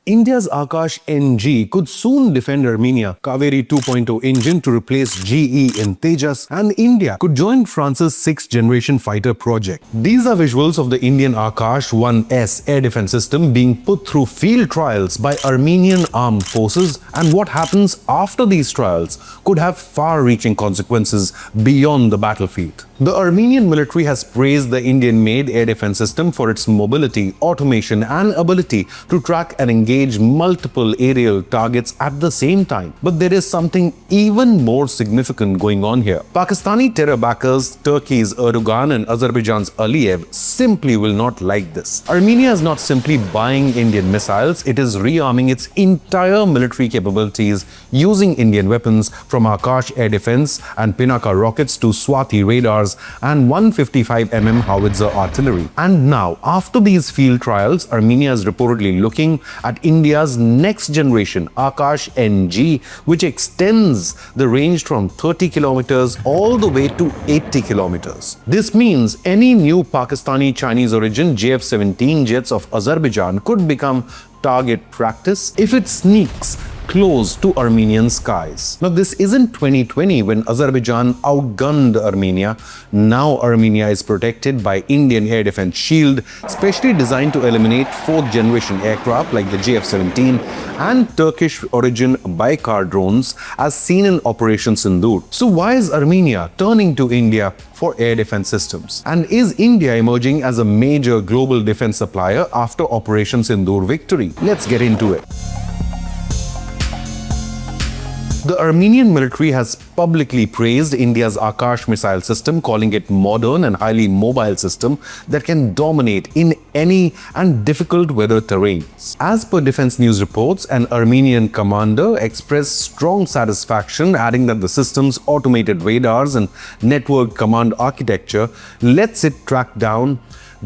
India's Akash-NG could soon defend Armenia, Kaveri 2.0 engine to replace GE in Tejas, and India could join France's 6th-generation fighter project. These are visuals of the Indian Akash-1S air defense system being put through field trials by Armenian armed forces, and what happens after these trials could have far-reaching consequences beyond the battlefield. The Armenian military has praised the Indian-made air defense system for its mobility, automation, and ability to track and engage multiple aerial targets at the same time. But there is something even more significant going on here. Pakistani terror backers, Turkey's Erdogan and Azerbaijan's Aliyev, simply will not like this. Armenia is not simply buying Indian missiles, it is rearming its entire military capabilities using Indian weapons, from Akash air defense and Pinaka rockets to Swati radars and 155mm howitzer artillery. And now, after these field trials, Armenia is reportedly looking at India's next generation Akash-NG, which extends the range from 30 kilometers all the way to 80 kilometers. This means any new Pakistani Chinese origin GE-F404 jets of Azerbaijan could become target practice if it sneaks close to Armenian skies. Now, this isn't 2020 when Azerbaijan outgunned Armenia. Now Armenia is protected by Indian air defense shield, specially designed to eliminate 4th-generation aircraft like the GE-F404 and Turkish origin Baykar drones as seen in Operation Sindoor. So why is Armenia turning to India for air defense systems? And is India emerging as a major global defense supplier after Operation Sindoor victory? Let's get into it. The Armenian military has publicly praised India's Akash missile system, calling it modern and highly mobile system that can dominate in any and difficult weather terrains. As per Defense News reports, an Armenian commander expressed strong satisfaction, adding that the system's automated radars and networked command architecture lets it track down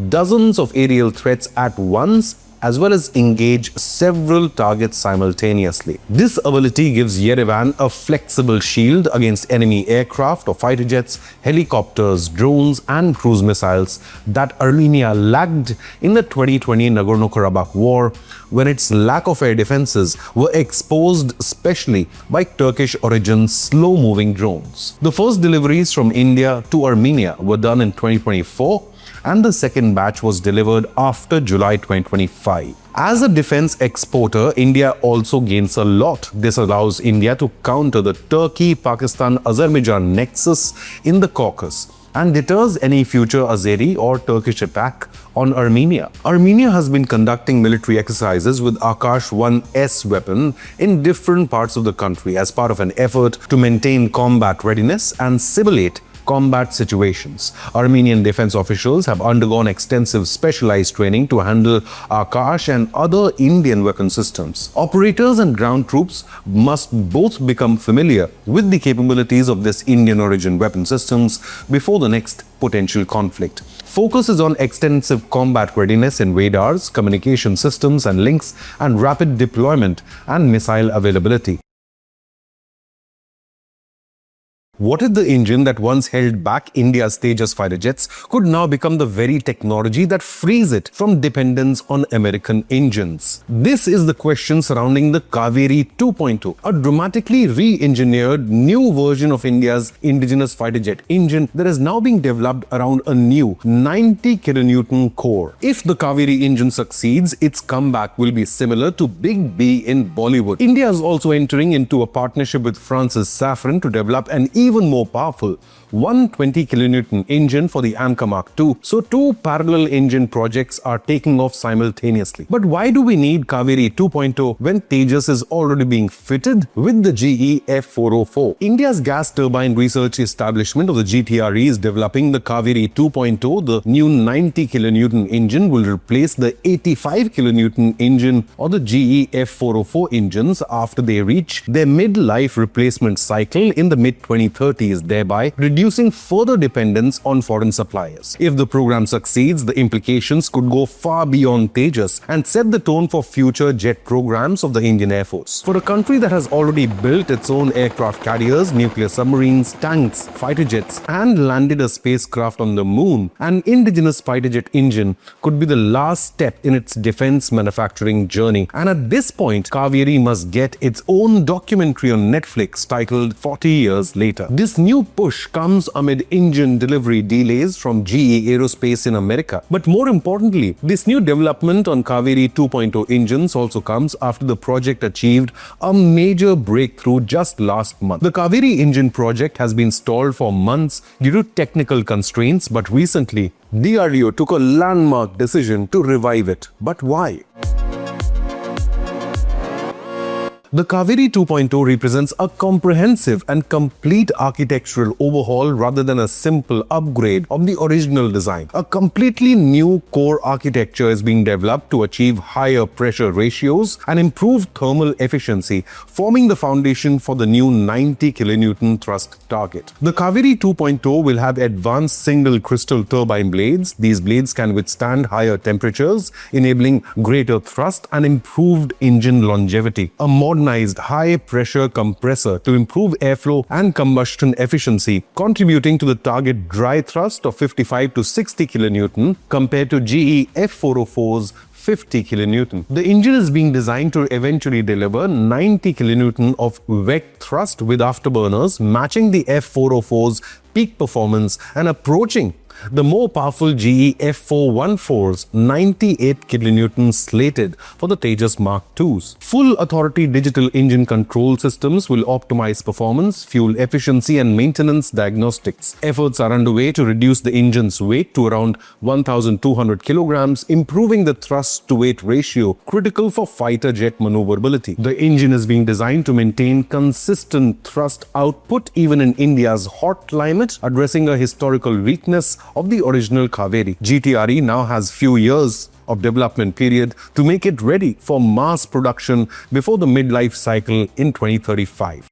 dozens of aerial threats at once, as well as engage several targets simultaneously. This ability gives Yerevan a flexible shield against enemy aircraft or fighter jets, helicopters, drones, and cruise missiles that Armenia lacked in the 2020 Nagorno-Karabakh war, when its lack of air defenses were exposed especially by Turkish origin slow-moving drones. The first deliveries from India to Armenia were done in 2024, and the second batch was delivered after July 2025. As a defense exporter, India also gains a lot. This allows India to counter the Turkey-Pakistan-Azerbaijan nexus in the Caucasus and deters any future Azeri or Turkish attack on Armenia. Armenia has been conducting military exercises with Akash-1S weapon in different parts of the country as part of an effort to maintain combat readiness and simulate combat situations. Armenian defense officials have undergone extensive specialized training to handle Akash and other Indian weapon systems. Operators and ground troops must both become familiar with the capabilities of this Indian origin weapon systems before the next potential conflict. Focus is on extensive combat readiness in radars, communication systems and links, and rapid deployment and missile availability. What if the engine that once held back India's Tejas fighter jets could now become the very technology that frees it from dependence on American engines? This is the question surrounding the Kaveri 2.0, a dramatically re-engineered new version of India's indigenous fighter jet engine that is now being developed around a new 90 kilonewton core. If the Kaveri engine succeeds, its comeback will be similar to Big B in Bollywood. India is also entering into a partnership with France's Safran to develop an even more powerful 120 kilonewton engine for the AMCA Mark II. So two parallel engine projects are taking off simultaneously. But why do we need Kaveri 2.0 when Tejas is already being fitted with the GE F404? India's gas turbine research establishment of the GTRE is developing the Kaveri 2.0. The new 90 kilonewton engine will replace the 85 kilonewton engine or the GE F404 engines after they reach their mid-life replacement cycle in the mid-2030s. 2030s, thereby reducing further dependence on foreign suppliers. If the program succeeds, the implications could go far beyond Tejas and set the tone for future jet programs of the Indian Air Force. For a country that has already built its own aircraft carriers, nuclear submarines, tanks, fighter jets, and landed a spacecraft on the moon, an indigenous fighter jet engine could be the last step in its defense manufacturing journey. And at this point, Kaveri must get its own documentary on Netflix titled 40 Years Later. This new push comes amid engine delivery delays from GE Aerospace in America. But more importantly, this new development on Kaveri 2.0 engines also comes after the project achieved a major breakthrough just last month. The Kaveri engine project has been stalled for months due to technical constraints, but recently, DRDO took a landmark decision to revive it. But why? The Kaveri 2.0 represents a comprehensive and complete architectural overhaul rather than a simple upgrade of the original design. A completely new core architecture is being developed to achieve higher pressure ratios and improve thermal efficiency, forming the foundation for the new 90 kN thrust target. The Kaveri 2.0 will have advanced single crystal turbine blades. These blades can withstand higher temperatures, enabling greater thrust and improved engine longevity. A modernized high-pressure compressor to improve airflow and combustion efficiency, contributing to the target dry thrust of 55 to 60 kN compared to GE F404's 50 kN. The engine is being designed to eventually deliver 90 kN of wet thrust with afterburners, matching the F404's peak performance and approaching the more powerful GE F404's 98 kN slated for the Tejas Mark IIs. Full authority digital engine control systems will optimize performance, fuel efficiency and maintenance diagnostics. Efforts are underway to reduce the engine's weight to around 1,200 kilograms, improving the thrust-to-weight ratio critical for fighter jet maneuverability. The engine is being designed to maintain consistent thrust output even in India's hot climate, addressing a historical weakness of the original Kaveri. GTRE now has few years of development period to make it ready for mass production before the midlife cycle in 2035.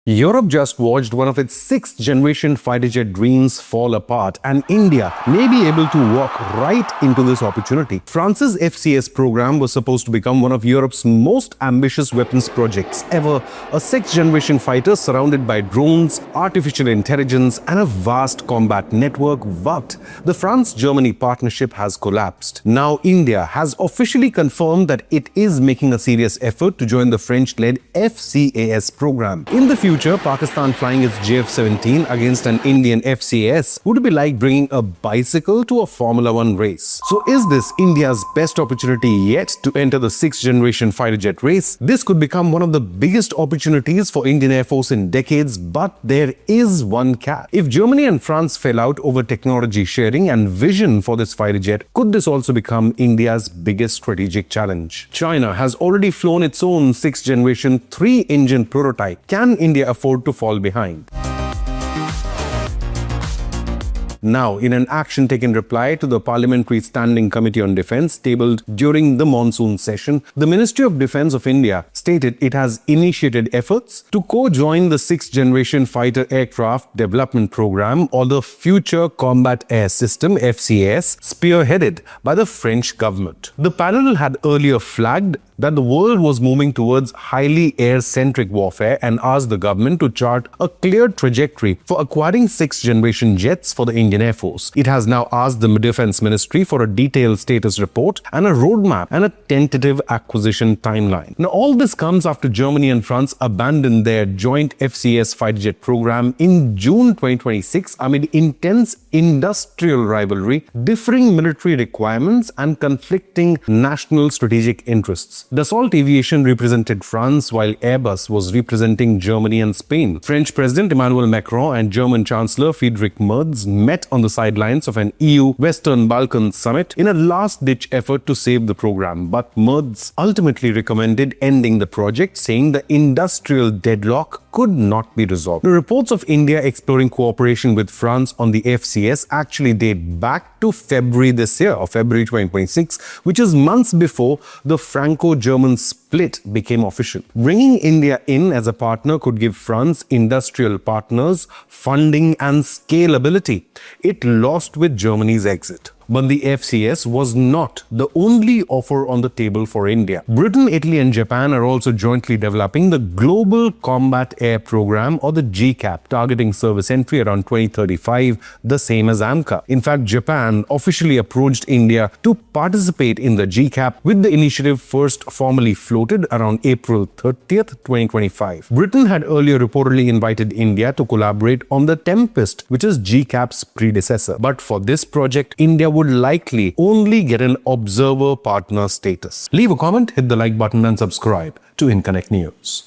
Europe just watched one of its sixth-generation fighter jet dreams fall apart, and India may be able to walk right into this opportunity. France's FCAS program was supposed to become one of Europe's most ambitious weapons projects ever, a sixth-generation fighter surrounded by drones, artificial intelligence, and a vast combat network, but the France-Germany partnership has collapsed. Now India has officially confirmed that it is making a serious effort to join the French-led FCAS program. In the future, Pakistan flying its GE F404 against an Indian FCAS would be like bringing a bicycle to a Formula 1 race. So is this India's best opportunity yet to enter the sixth-generation fighter jet race? This could become one of the biggest opportunities for Indian Air Force in decades, but there is one catch. If Germany and France fell out over technology sharing and vision for this fighter jet, could this also become India's biggest strategic challenge? China has already flown its own sixth-generation 3-engine prototype. Can India afford to fall behind? Now, in an action-taken reply to the Parliamentary Standing Committee on Defence tabled during the monsoon session, the Ministry of Defence of India stated it has initiated efforts to co-join the sixth-generation fighter aircraft development program, or the Future Combat Air System (FCAS), spearheaded by the French government. The panel had earlier flagged that the world was moving towards highly air-centric warfare and asked the government to chart a clear trajectory for acquiring sixth-generation jets for the Indian Air Force. It has now asked the Defence Ministry for a detailed status report and a roadmap and a tentative acquisition timeline. Now, all this comes after Germany and France abandoned their joint FCAS fighter jet program in June 2026 amid intense industrial rivalry, differing military requirements, and conflicting national strategic interests. Dassault Aviation represented France while Airbus was representing Germany and Spain. French President Emmanuel Macron and German Chancellor Friedrich Merz met on the sidelines of an EU Western Balkans summit in a last-ditch effort to save the program, but Merz ultimately recommended ending the project, saying the industrial deadlock could not be resolved. The reports of India exploring cooperation with France on the FCAS actually date back to February this year, or February 2026, which is months before the Franco-German split split became official. Bringing India in as a partner could give France industrial partners, funding and scalability. It lost with Germany's exit. But the FCAS was not the only offer on the table for India. Britain, Italy and Japan are also jointly developing the Global Combat Air Program, or the GCAP, targeting service entry around 2035, the same as AMCA. In fact, Japan officially approached India to participate in the GCAP, with the initiative first formally floated around April 30th, 2025. Britain had earlier reportedly invited India to collaborate on the Tempest, which is GCAP's predecessor. But for this project, India would likely only get an observer partner status. Leave a comment, hit the like button and subscribe to Inconnect News.